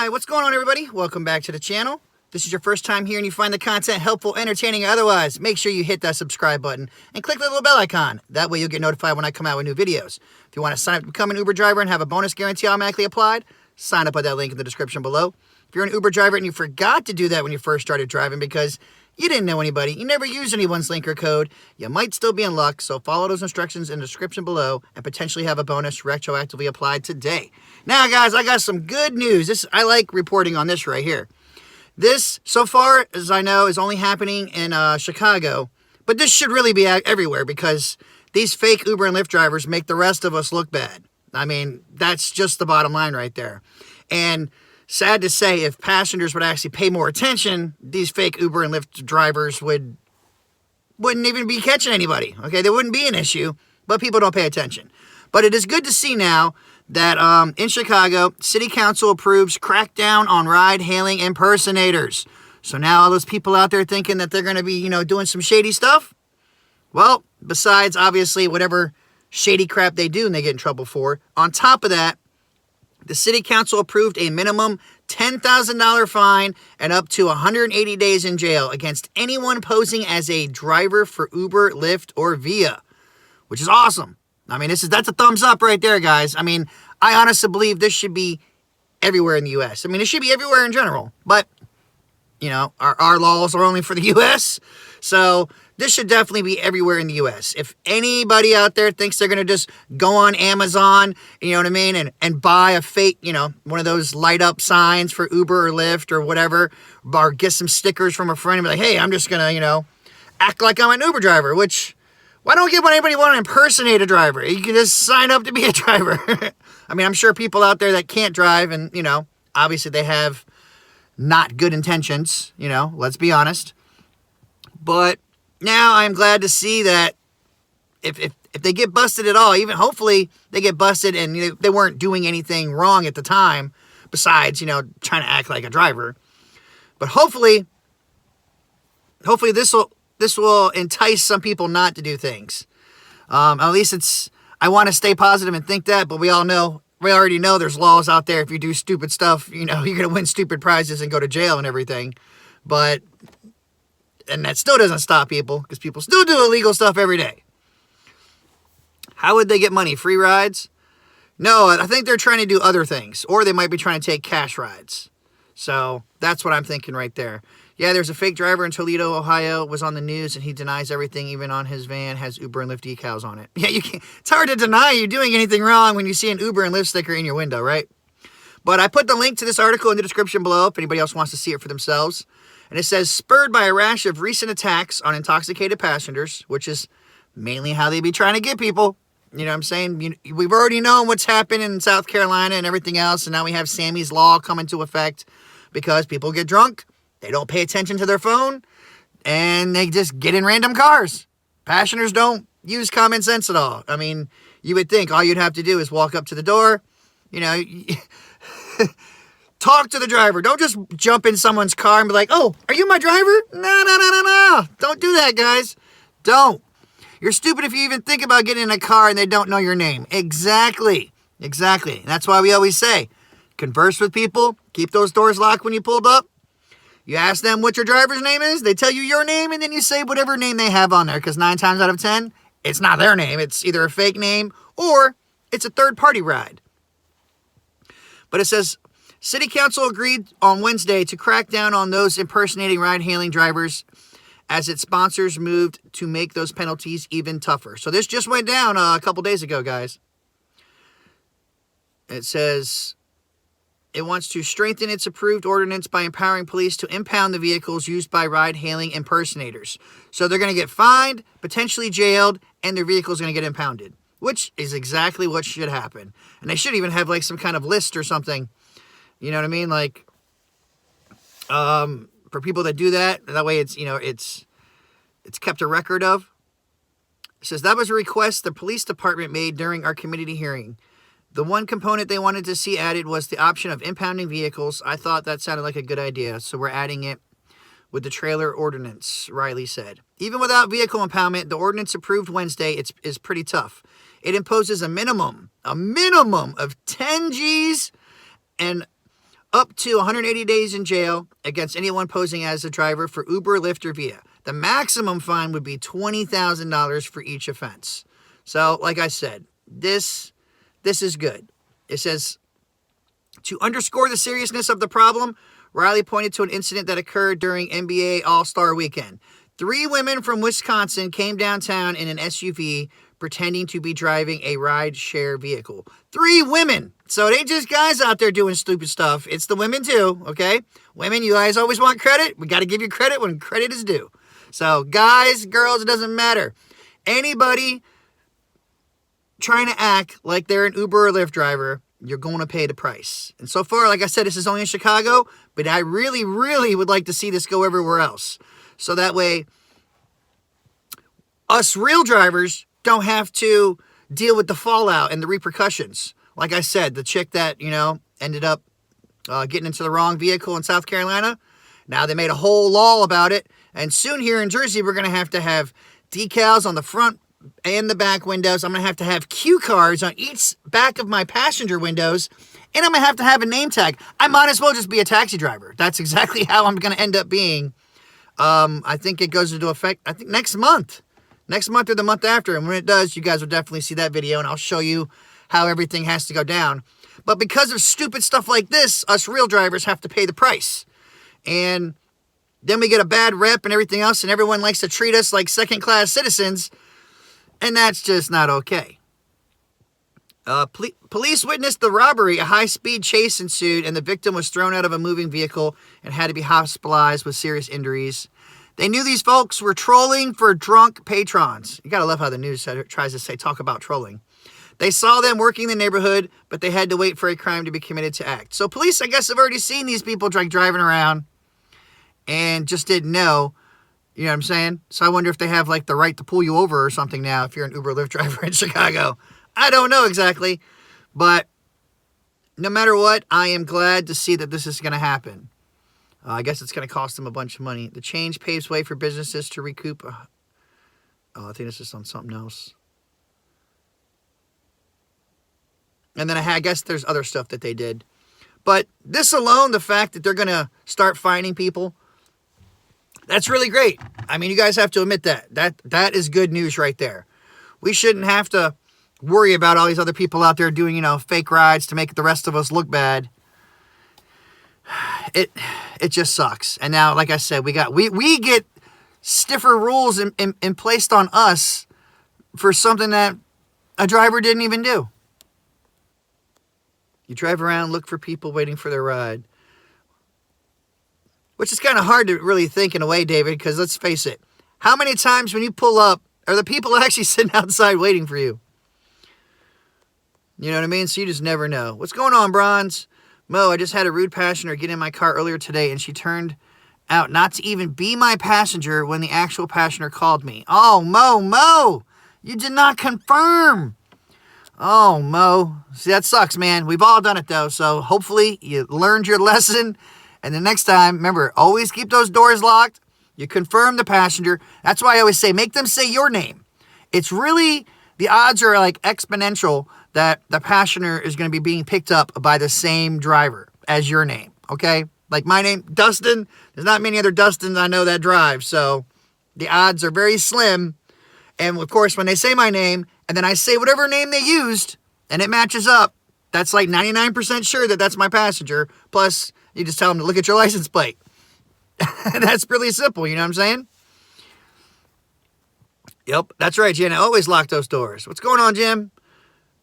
Hi, what's going on, everybody? Welcome back to the channel. If this is your first time here and you find the content helpful, entertaining, or otherwise, make sure you hit that subscribe button and click the little bell icon. That way you'll get notified when I come out with new videos. If you want to sign up to become an Uber driver and have a bonus guarantee automatically applied, sign up at that link in the description below. If you're an Uber driver and you forgot to do that when you first started driving because you didn't know anybody, you never used anyone's link or code, you might still be in luck, so follow those instructions in the description below and potentially have a bonus retroactively applied today. Now, guys, I got some good news. I like reporting on this right here. This, so far as I know, is only happening in Chicago, but this should really be everywhere because these fake Uber and Lyft drivers make the rest of us look bad. I mean, that's just the bottom line right there. And sad to say, if passengers would actually pay more attention, these fake Uber and Lyft drivers wouldn't even be catching anybody. Okay, there wouldn't be an issue, but people don't pay attention. But it is good to see now that in Chicago, City Council approves crackdown on ride-hailing impersonators. So now all those people out there thinking that they're going to be, doing some shady stuff, well, besides obviously whatever shady crap they do and they get in trouble for, on top of that, the City Council approved a minimum $10,000 fine and up to 180 days in jail against anyone posing as a driver for Uber, Lyft, or Via, which is awesome. I mean, that's a thumbs up right there, guys. I mean, I honestly believe this should be everywhere in the U.S. I mean, it should be everywhere in general, but, our laws are only for the U.S., so this should definitely be everywhere in the U.S. If anybody out there thinks they're going to just go on Amazon, and buy a fake, one of those light up signs for Uber or Lyft or whatever, or get some stickers from a friend and be like, hey, I'm just going to, act like I'm an Uber driver, which, why don't anybody want to impersonate a driver? You can just sign up to be a driver. I mean, I'm sure people out there that can't drive and, obviously they have not good intentions, let's be honest. But now I'm glad to see that if they get busted at all, even hopefully they get busted and they weren't doing anything wrong at the time besides, trying to act like a driver. But hopefully this will entice some people not to do things. At least I want to stay positive and think that, but we already know there's laws out there. If you do stupid stuff, you're going to win stupid prizes and go to jail and everything. And that still doesn't stop people because people still do illegal stuff every day. How would they get money? Free rides? No, I think they're trying to do other things, or they might be trying to take cash rides. So that's what I'm thinking right there. Yeah, there's a fake driver in Toledo, Ohio, was on the news, and he denies everything, even on his van, has Uber and Lyft decals on it. Yeah, you can't. It's hard to deny you're doing anything wrong when you see an Uber and Lyft sticker in your window, right? But I put the link to this article in the description below if anybody else wants to see it for themselves. And it says, spurred by a rash of recent attacks on intoxicated passengers, which is mainly how they be trying to get people. You know what I'm saying? We've already known what's happened in South Carolina and everything else, and now we have Sammy's Law come into effect because people get drunk. They don't pay attention to their phone, and they just get in random cars. Passengers don't use common sense at all. I mean, you would think all you'd have to do is walk up to the door, talk to the driver. Don't just jump in someone's car and be like, oh, are you my driver? No. Don't do that, guys. Don't. You're stupid if you even think about getting in a car and they don't know your name. Exactly. That's why we always say, converse with people. Keep those doors locked when you pulled up. You ask them what your driver's name is. They tell you your name, and then you say whatever name they have on there, because 9 times out of 10, it's not their name. It's either a fake name or it's a third-party ride. But it says, City Council agreed on Wednesday to crack down on those impersonating ride-hailing drivers as its sponsors moved to make those penalties even tougher. So this just went down a couple days ago, guys. It says it wants to strengthen its approved ordinance by empowering police to impound the vehicles used by ride-hailing impersonators. So they're going to get fined, potentially jailed, and their vehicles are going to get impounded, which is exactly what should happen. And they should even have like some kind of list or something. You know what I mean? Like, for people that do that, that way it's kept a record of. It says that was a request the police department made during our community hearing. The one component they wanted to see added was the option of impounding vehicles. I thought that sounded like a good idea, so we're adding it with the trailer ordinance, Riley said. Even without vehicle impoundment, the ordinance approved Wednesday is pretty tough. It imposes a minimum of 10 G's and up to 180 days in jail against anyone posing as a driver for Uber, Lyft, or Via. The maximum fine would be $20,000 for each offense. So, like I said, this is good. It says, to underscore the seriousness of the problem, Riley pointed to an incident that occurred during NBA All-Star Weekend. 3 women from Wisconsin came downtown in an SUV pretending to be driving a rideshare vehicle. 3 women. So it ain't just guys out there doing stupid stuff. It's the women too, okay? Women, you guys always want credit. We got to give you credit when credit is due. So guys, girls, it doesn't matter. Anybody trying to act like they're an Uber or Lyft driver, you're going to pay the price. And so far, like I said, this is only in Chicago, but I really, really would like to see this go everywhere else. So that way, us real drivers don't have to deal with the fallout and the repercussions. Like I said, the chick that, ended up getting into the wrong vehicle in South Carolina, now they made a whole law about it. And soon here in Jersey, we're going to have decals on the front and the back windows. I'm going to have cue cards on each back of my passenger windows. And I'm going to have a name tag. I might as well just be a taxi driver. That's exactly how I'm going to end up being. I think it goes into effect, next month. Next month or the month after. And when it does, you guys will definitely see that video. And I'll show you how everything has to go down. But because of stupid stuff like this, us real drivers have to pay the price. And then we get a bad rep and everything else. And everyone likes to treat us like second-class citizens. And that's just not okay. Police witnessed the robbery. A high-speed chase ensued, and the victim was thrown out of a moving vehicle and had to be hospitalized with serious injuries. They knew these folks were trolling for drunk patrons. You gotta love how the news tries to talk about trolling. They saw them working in the neighborhood, but they had to wait for a crime to be committed to act. So police, I guess, have already seen these people driving around and just didn't know. You know what I'm saying? So I wonder if they have, the right to pull you over or something now if you're an Uber Lyft driver in Chicago. I don't know exactly. But no matter what, I am glad to see that this is going to happen. I guess it's going to cost them a bunch of money. The change paves way for businesses to recoup. I think this is on something else. And then I guess there's other stuff that they did. But this alone, the fact that they're going to start fining people, that's really great. I mean, you guys have to admit that. That is good news right there. We shouldn't have to worry about all these other people out there doing, fake rides to make the rest of us look bad. It just sucks. And now, like I said, we get stiffer rules in placed on us for something that a driver didn't even do. You drive around, look for people waiting for their ride. Which is kind of hard to really think in a way, David, because let's face it. How many times when you pull up are the people actually sitting outside waiting for you? You know what I mean? So you just never know. What's going on, Bronze? Mo, I just had a rude passenger get in my car earlier today, and she turned out not to even be my passenger when the actual passenger called me. Oh, Mo, you did not confirm. Oh, Mo. See, that sucks, man. We've all done it, though, so hopefully you learned your lesson. And the next time, remember, always keep those doors locked. You confirm the passenger. That's why I always say, make them say your name. It's really, the odds are exponential that the passenger is going to be being picked up by the same driver as your name, okay? Like my name, Dustin. There's not many other Dustins I know that drive, so the odds are very slim. And, of course, when they say my name, and then I say whatever name they used, and it matches up, that's 99% sure that that's my passenger. Plus, you just tell them to look at your license plate. That's really simple, you know what I'm saying? Yep, that's right, Jen. I always lock those doors. What's going on, Jim?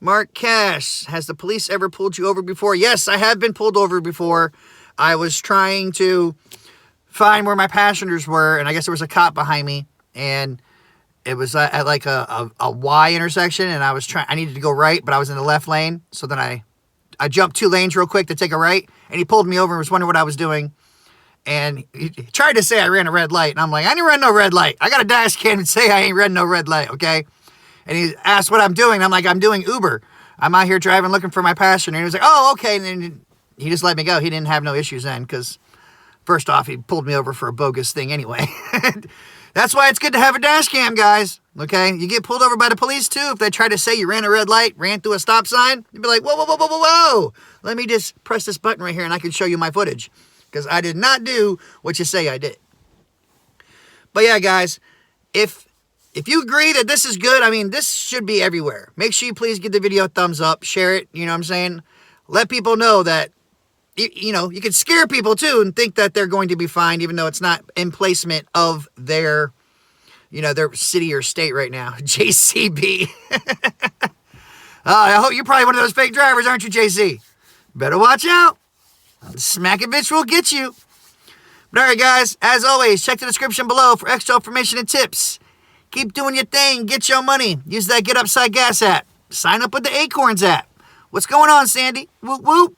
Mark Cash, has the police ever pulled you over before? Yes, I have been pulled over before. I was trying to find where my passengers were, and I guess there was a cop behind me, and it was at a Y intersection, and I needed to go right, but I was in the left lane, so then I jumped 2 lanes real quick to take a right, and he pulled me over and was wondering what I was doing, and he tried to say I ran a red light, and I'm like, I didn't run no red light. I got a dash cam and say I ain't ran no red light, okay? And he asked what I'm doing. I'm like, I'm doing Uber. I'm out here driving, looking for my passenger. And he was like, oh, okay. And then he just let me go. He didn't have no issues then because, first off, he pulled me over for a bogus thing anyway. That's why it's good to have a dash cam, guys. Okay? You get pulled over by the police, too. If they try to say you ran a red light, ran through a stop sign, you'd be like, whoa, whoa, whoa, whoa, whoa, whoa. Let me just press this button right here and I can show you my footage. Because I did not do what you say I did. But yeah, guys, if you agree that this is good, I mean, this should be everywhere. Make sure you please give the video a thumbs up, share it, you know what I'm saying? Let people know that, you know, you can scare people too and think that they're going to be fine, even though it's not in placement of their, you know, their city or state right now. JCB. I hope you're probably one of those fake drivers, aren't you, JC? Better watch out. Smack it, bitch will get you. But all right, guys, as always, check the description below for extra information and tips. Keep doing your thing. Get your money. Use that Get Upside Gas app. Sign up with the Acorns app. What's going on, Sandy? Whoop, whoop.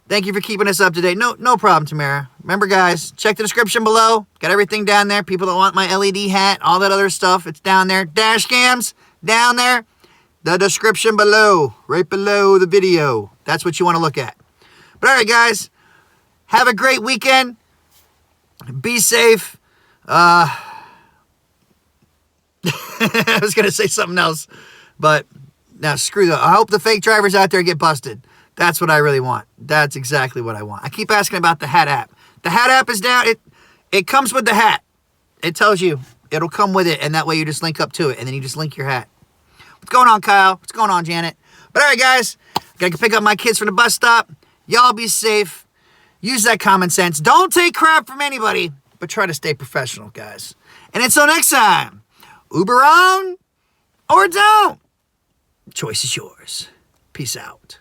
Thank you for keeping us up to date. No problem, Tamara. Remember, guys, check the description below. Got everything down there. People that want my LED hat, all that other stuff, it's down there. Dash cams, down there. The description below, right below the video. That's what you want to look at. But all right, guys, have a great weekend. Be safe. I was going to say something else, but now screw that. I hope the fake drivers out there get busted. That's what I really want. That's exactly what I want. I keep asking about the hat app. The hat app is down. It comes with the hat. It tells you. It'll come with it, and that way you just link up to it, and then you just link your hat. What's going on, Kyle? What's going on, Janet? But all right, guys, got to pick up my kids from the bus stop. Y'all be safe. Use that common sense. Don't take crap from anybody, but try to stay professional, guys. And until next time, Uber on or don't. Choice is yours. Peace out.